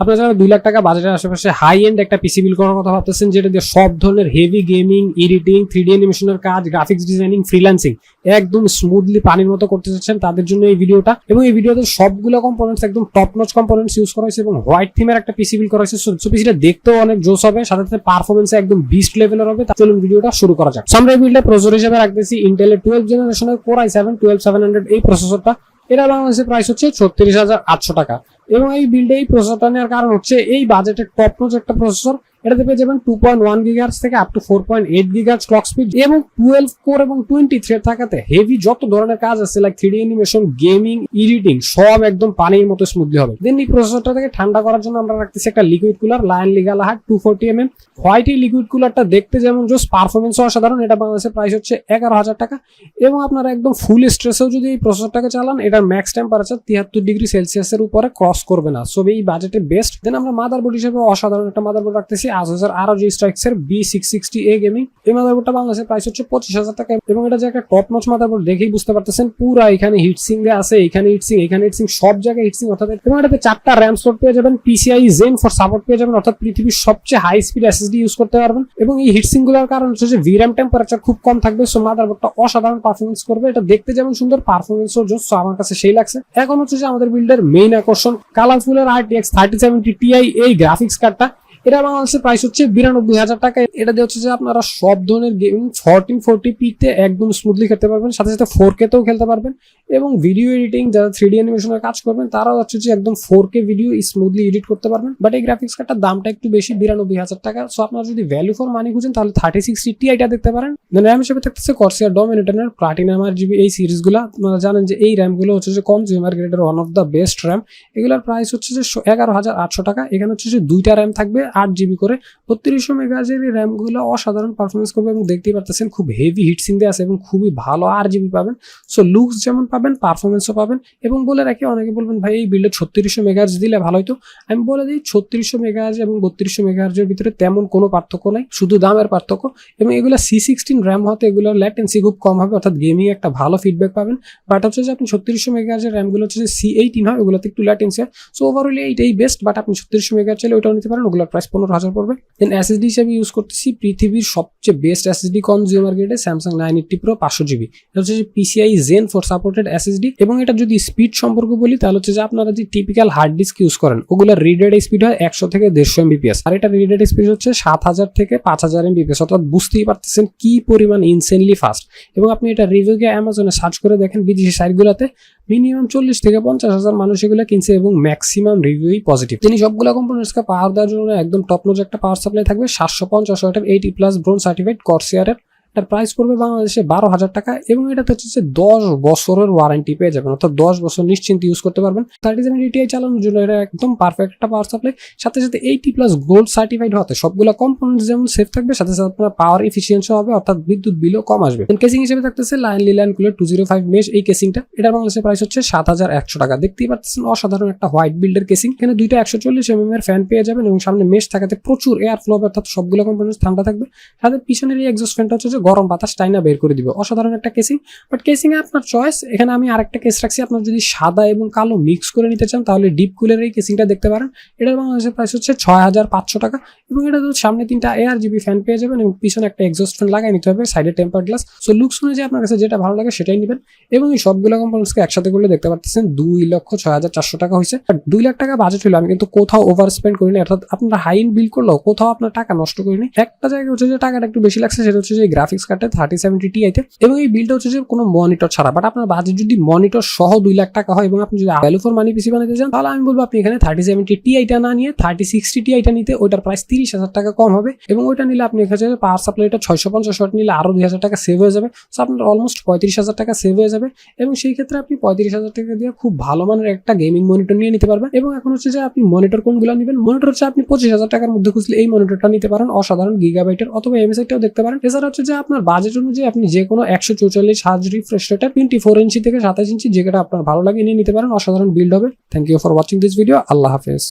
আপনারা যারা 2 লাখ টাকা বাজেটের আশেপাশে হাই এন্ড একটা পিসি বিল করার কথা ভাবতেছেন, যেটা দিয়ে সব ধরনের হেভি গেমিং, এডিটিং, 3D অ্যানিমেশনের কাজ, গ্রাফিক্স ডিজাইনিং, ফ্রিল্যান্সিং একদম স্মুথলি পানির মতো করতে চাচ্ছেন, তাদের জন্য এই ভিডিওটা। এবং এই ভিডিওতে সবগুলো কম্পোনেন্টস একদম টপ নচ কম্পোনেন্টস ইউজ করা হয়েছে এবং হোয়াইট থিমের একটা পিসি বিল করা হয়েছে। সো পিসিটা দেখতেও অনেক জোস হবে, সাথে সাথে পারফরমেন্সে একদম বিস্ট লেভেলের হবে। চলুন ভিডিওটা শুরু করা যাক। আমরা এই বিলটা প্রসেসর হিসেবে রাখতেছি ইন্টেলের 12th জেনারেশনের Core i7-12700 এই প্রসেসরটা। এটা বাংলাদেশের প্রাইস হচ্ছে 36,800 টাকা। এবং এই বিল্ডে এই প্রসেসরটা নেওয়ার কারণ হচ্ছে এই বাজেটের টপ নচ একটা প্রসেসর। এটাতে পেয়ে যাবেন 2.1 GHz থেকে up to 4.8 GHz clock speed এবং 12 কোর এবং 20 থ্রেড থাকাতে হেভি যত ধরনের কাজ আছে like 3D animation, gaming, editing সব একদম পানির মতো স্মুথলি হবে। দেন এই প্রসেসরটা থেকে ঠান্ডা করার জন্য আমরা রাখতেছি একটা লিকুইড কুলার লায়ন লিগালা হাট 240 mm হোয়াইট। এই লিকুইড কুলারটা দেখতে যেমন জোস, পারফরমেন্সও অসাধারণ। এটা বাংলাদেশের প্রাইস হচ্ছে 11,000 টাকা। এবং আপনারা একদম ফুল স্ট্রেসেও যদি এই প্রসেসরটাকে চালান, এটার ম্যাক্স টেম্পারেচার 73 ডিগ্রি সেলসিয়াসের উপরে ক্রস করবে না। সো এই বাজেটে বেস্ট। দেন আমরা মাদারবোর্ড হিসেবে অসাধারণ একটা মাদারবোর্ড রাখতেছি Asus ROG Strix এর B660A গেমিং। এই মাদারবোর্ডটা বাংলাদেশের প্রাইস হচ্ছে 25,000 টাকা। এবং এটা যে একটা টপ নচ মাদারবোর্ড দেখেই বুঝতে পারতেছেন, পুরো এখানে হিটসিং দেয়া আছে, এখানে হিটসিং, এখানে হিটসিং, সব জায়গায় হিটসিং। অর্থাৎ এবং এটাতে 4টা RAM স্লট পেয়ে যাবেন, PCIe Gen 4 সাপোর্ট পেয়ে যাবেন, অর্থাৎ পৃথিবীর সবচেয়ে হাই স্পিড SSD ইউজ করতে পারবেন। এবং এই হিটসিং গুলোর কারণ হচ্ছে যে VRAM টেম্পারেচার খুব কম থাকবে। সো মাদারবোর্ডটা অসাধারণ পারফরমেন্স করবে। এটা দেখতে যেমন সুন্দর, পারফরমেন্সও জোস। সো আমার কাছে সেই লাগছে। এখন হচ্ছে যে আমাদের বিল্ডের মেইন আকর্ষণ কালারফুলের RTX 3070 Ti এই গ্রাফিক্স কার্ডটা। এটা বাংলাদেশের প্রাইস হচ্ছে 92,000 টাকা। এটা দিয়ে হচ্ছে যে আপনারা সব ধরনের গেমিং 1440p তে একদম স্মুথলি খেলতে পারবেন, সাথে সাথে 4K তেও খেলতে পারবেন। এবং ভিডিও এডিটিং যারা 3D অ্যানিমেশনের কাজ করবেন তারাও হচ্ছে যে একদম 4K ভিডিও স্মুথলি এডিট করতে পারবেন। বাট এই গ্রাফিক্স কার্ডটার দামটা একটু বেশি, 92,000 টাকা। সো আপনারা যদি ভ্যালু ফর মানি খুঁজেন তাহলে 3060 Ti টা দেখতে পারেন। র্যাম হিসেবে থাকতেছে Corsair Dominator Platinum RGB এই সিরিজগুলো। আপনারা জানেন যে এই র্যামগুলো হচ্ছে যে কনজিউমার গ্রেডের one of the best RAM. এগুলোর প্রাইস হচ্ছে যে 11,800 টাকা। এখানে হচ্ছে যে 2টা র্যাম থাকবে 8GB করে। 3200 মেগাহার্জ এর র্যাম গুলো অসাধারণ পারফরমেন্স করবে এবং দেখতেই পারতেছেন খুব হেভি হিটসিং দিয়ে আছে এবং খুবই ভালো RGB পাবেন। সো লুকস যেমন পাবেন, পারফরমেন্সও পাবেন। এবং বলে রাখি, অনেকে বলবেন ভাই এই বিল্ডে 3600 মেগাহার্জ দিলে ভালো হতো। আমি বলে দিই 3600 মেগাহার্জ এবং 3200 মেগাহার্জের ভিতরে তেমন কোনো পার্থক্য নাই, শুধু দামের পার্থক্য। এবং এগুলো C16 র্যাম হতে এগুলোর ল্যাটেন্সি খুব কম হবে, অর্থাৎ গেমিং একটা ভালো ফিডব্যাক পাবেন। বাট হচ্ছে যে আপনি 3600 মেগাহার্জের র্যামগুলো হচ্ছে যে C18 হয়, ওগুলোতে একটু ল্যাটেন্সি হয়। সো ওভারঅল এইটাই বেস্ট। বাট আপনি 3600 মেগাহার্জ চাইলে ওইটাও নিতে পারেন, ওগুলোর প্রাইস 15,000 পড়বে। দেন SSD হিসেবে ইউজ করতেছি পৃথিবীর সবচেয়ে বেস্ট SSD কনজিউমার গ্রেডে Samsung 980 Pro 500GB। এটা হচ্ছে যে PCIe Gen 4 সাপোর্টেড SSD। এবং এটা যদি স্পিড সম্পর্কে বলি তাহলে হচ্ছে যে আপনারা যে টিপিক্যাল হার্ড ডিস্ক ইউজ করেন ওগুলোর রিড রেট স্পিড হয় 100 থেকে 150 MBPS, আর এটা রিড রেট স্পিড হচ্ছে 7000 থেকে 5000 MBPS। অর্থাৎ বুঝতেই পারতেছেন কি পরিমাণ ইনসেনলি ফাস্ট। এবং আপনি এটা রিভিউ গিয়ে অ্যামাজনে সার্চ করে দেখেন, বিদেশি সাইটগুলোতে মিনিমাম 40 থেকে 50,000 মানুষ এগুলো কিনছে এবং ম্যাক্সিমাম রিভিউই পজিটিভ। তিনি সবগুলো কম্পোনেন্টসকে পাওয়ার দেওয়ার জন্য একদম টপ নচ একটা পাওয়ার সাপ্লাই থাকবে। 750 ওয়াটের 80+ ব্রোঞ্জ সার্টিফাইড Corsair-এর। এটার প্রাইস পড়বে বাংলাদেশে 12,000 টাকা। এবং এটাতে হচ্ছে যে 10 বছরের ওয়ারেন্টি পেয়ে যাবেন, অর্থাৎ 10 বছর নিশ্চিন্তে ইউজ করতে পারবেন। 3070 Ti চালানোর জন্য এটা একদম পারফেক্ট একটা পাওয়ার সাপ্লাই। সাথে সাথে 80+ গোল্ড সার্টিফাইড হতে সবগুলো কম্পোনেন্টস যেমন সেফ থাকবে, সাথে সাথে আপনার পাওয়ার এফিসিয়েন্সি হবে, অর্থাৎ বিদ্যুৎ বিলও কম আসবে। কেসিং হিসেবে থাকতেছে লায়ন কুলার 205 মেশ এই কেসিংটা। এটা বাংলাদেশের প্রাইস হচ্ছে 7,100 টাকা। দেখতেই পাচ্ছেন অসাধারণ একটা হোয়াইট বিল্ডের কেসিং। এখানে দুইটা 140 mm এর ফ্যান পেয়ে যাবেন এবং সামনে মেশ থাকাতে প্রচুর এয়ার ফ্লো হবে, অর্থাৎ সবগুলো কম্পোনেন্টস ঠান্ডা থাকবে। সাথে পিছনের এই এক্সস্ট ফ্যানটা হচ্ছে যে গরম বাতাস টাইনা বের করে দিবে। অসাধারণ একটা কেসিং। বাট কেসিং এ আপনার চয়েস। এখানে আমি আরেকটা কেস রাখছি, আপনার যদি সাদা এবং কালো মিক্স করে নিতে চান তাহলে ডিপ কুলের এই কেসিংটা দেখতে পারেন। এটার বাংলাদেশের প্রাইস হচ্ছে 6,500 টাকা। এবং এটা সামনে 3টা ARGB ফ্যান পেয়ে যাবেন এবং পিছনে একটা এক্সস্ট ফ্যান লাগাই নিতে হবে, সাইডে টেম্পার গ্লাস। সো লুকস অনুযায়ী আপনার কাছে যেটা ভালো লাগে সেটাই নেবেন। এবং এই সবগুলো কম্পোনেন্টসকে একসাথে করলে দেখতে পাচ্ছেন 2,06,400 টাকা হয়েছে। বাট 2 লাখ টাকা বাজেট হলো, আমি কিন্তু কোথাও ওভার স্পেন্ড করিনি, অর্থাৎ আপনারা হাই এন্ড বিল করলেও কোথাও আপনার টাকা নষ্ট করিনি। একটা জায়গায় হচ্ছে যে টাকাটা একটু বেশি লাগছে, সেটা হচ্ছে যে গ্রাফিক্স কার্ডে 3070 Ti তে। এবং এই বিলটা হচ্ছে যে কোনো মনিটর ছাড়া। বাট আপনার বাজেট যদি মনিটর সহ 2 লাখ টাকা হয় এবং আপনি যদি ভ্যালু ফর মানি পিসি বানাতে চান তাহলে আমি বলবো আপনি এখানে 3070 Ti টা না নিয়ে 3060 Ti টা নিতে, ওইটার প্রাইস 30,000 টাকা কম হবে। এবং ওইটা নিলে আপনি এখানে পাওয়ার সাপ্লাইটা 650 ওয়াট নিলে আরো 2,000 টাকা সেভ হয়ে যাবে। সো আপনার অলমোস্ট 35,000 টাকা সেভ হয়ে যাবে। এবং সেই ক্ষেত্রে আপনি 35,000 টাকা দিয়ে খুব ভালো মানের একটা গেমিং মনিটর নিয়ে নিতে পারবেন। এবং এখন হচ্ছে যে আপনি মনিটর কোনগুলো নেবেন, মনিটর হচ্ছে আপনি 25,000 টাকার মধ্যে খুঁজলে এই মনিটরটা নিতে পারেন, অসাধারণ গিগাবাইটের, অথবা MSI-টাও দেখতে পারেন। এছাড়া হচ্ছে যে আপনার বাজেট অনুযায়ী আপনি যে কোনো 144 হার্জ রিফ্রেশ রেটে 24 ইঞ্চি থেকে 27 ইঞ্চি যেটা আপনার ভালো লাগে নিয়ে নিতে পারেন। অসাধারণ বিল্ড হবে। Thank you for watching this video. আল্লাহ হাফেজ।